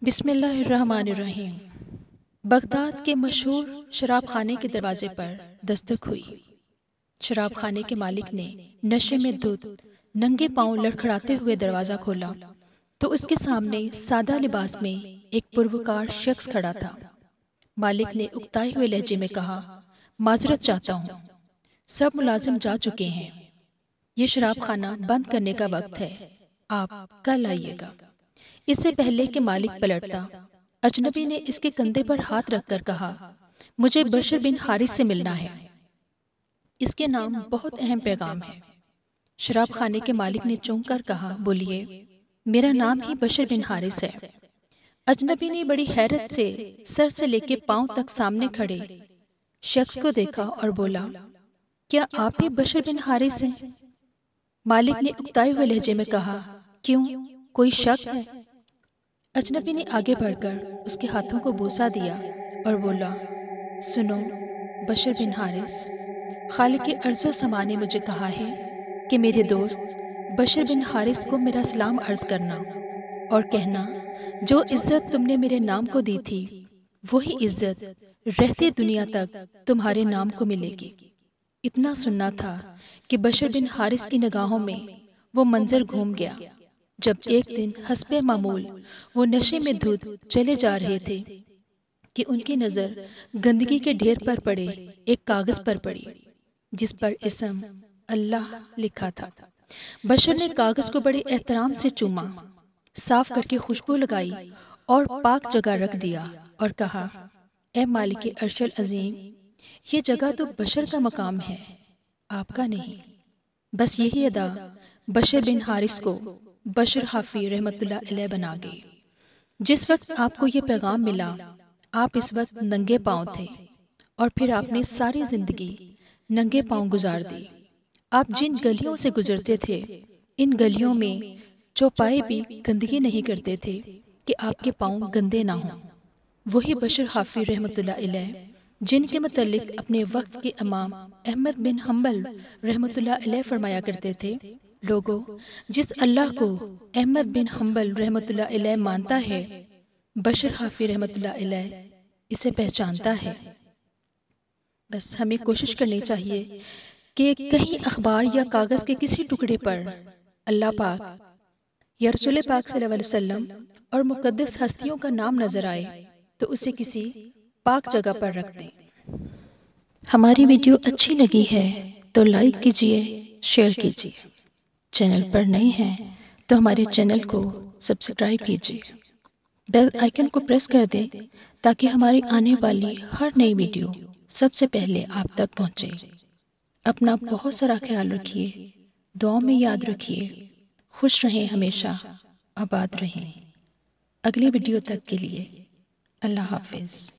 بسم اللہ الرحمن الرحیم۔ بغداد کے مشہور شراب خانے کے دروازے پر دستک ہوئی۔ شراب خانے کے مالک نے نشے میں دھت ننگے پاؤں لڑکھڑاتے ہوئے دروازہ کھولا تو اس کے سامنے سادہ لباس میں ایک پروکار شخص کھڑا تھا۔ مالک نے اکتائے ہوئے لہجے میں کہا، معذرت چاہتا ہوں، سب ملازم جا چکے ہیں، یہ شراب خانہ بند کرنے کا وقت ہے، آپ کل آئیے گا۔ اس سے پہلے کہ مالک پلٹتا، اجنبی نے اس کے کندھے پر ہاتھ رکھ کر کہا، مجھے بشر بن حارث سے ملنا ہے، اس کے نام بہت اہم پیغام ہے۔ شراب خانے کے مالک نے چونک کر کہا، بولیے، میرا نام ہی بشر بن حارث ہے۔ اجنبی نے بڑی حیرت سے سر سے لے کے پاؤں تک سامنے کھڑے شخص کو دیکھا اور بولا، کیا آپ ہی بشر بن حارث ہیں؟ مالک نے اکتائے ہوئے لہجے میں کہا، کیوں، کوئی شک ہے؟ اجنبی نے آگے بڑھ کر اس کے ہاتھوں کو بوسہ دیا اور بولا، سنو بشر بن حارث، خالق ارض و سما نے مجھے کہا ہے کہ میرے دوست بشر بن حارث کو میرا سلام عرض کرنا اور کہنا، جو عزت تم نے میرے نام کو دی تھی وہی عزت رہتی دنیا تک تمہارے نام کو ملے گی۔ اتنا سننا تھا کہ بشر بن حارث کی نگاہوں میں وہ منظر گھوم گیا جب ایک دن حسب معمول وہ نشے میں دھت چلے جا رہے تھے کہ ان کی نظر گندگی کے ڈھیر پر پڑے ایک کاغذ پر پڑی جس پر اسم اللہ لکھا تھا۔ بشر نے کاغذ کو بڑے احترام سے چوما، صاف کر کے خوشبو لگائی اور پاک جگہ رکھ دیا اور کہا، اے مالک عرش العظیم، یہ جگہ تو بشر کا مقام ہے، آپ کا نہیں۔ بس یہی ادا بشر بن حارث کو بشر حافی رحمت اللہ علیہ بنا گئی۔ جس وقت آپ کو یہ پیغام ملا، آپ اس وقت ننگے پاؤں تھے اور پھر آپ نے ساری زندگی ننگے پاؤں گزار دی۔ آپ جن گلیوں سے گزرتے تھے، ان گلیوں میں چوپائے بھی گندگی نہیں کرتے تھے کہ آپ کے پاؤں گندے نہ ہوں۔ وہی بشر حافی رحمت اللہ علیہ جن کے متعلق اپنے وقت کے امام احمد بن حنبل رحمت اللہ علیہ فرمایا کرتے تھے، لوگوں، جس اللہ کو احمد بن حنبل رحمت اللہ علیہ مانتا ہے، بشر حافی رحمت اللہ علیہ اسے پہچانتا ہے۔ بس ہمیں کوشش کرنی چاہیے کہ کہیں اخبار یا کاغذ کے کسی ٹکڑے پر اللہ پاک یا رسول پاک صلی اللہ علیہ وسلم اور مقدس ہستیوں کا نام نظر آئے تو اسے کسی پاک جگہ پر رکھ دیں۔ ہماری ویڈیو اچھی لگی ہے تو لائک کیجئے، شیئر کیجئے۔ چینل پر نئے ہیں تو ہمارے چینل کو سبسکرائب کیجئے، بیل آئیکن کو پریس کر دیں تاکہ ہماری آنے والی ہر نئی ویڈیو سب سے پہلے آپ تک پہنچے۔ اپنا بہت سارا خیال رکھیے، دعاؤں میں یاد رکھیے، خوش رہیں، ہمیشہ آباد رہیں۔ اگلی ویڈیو تک کے لیے اللہ حافظ۔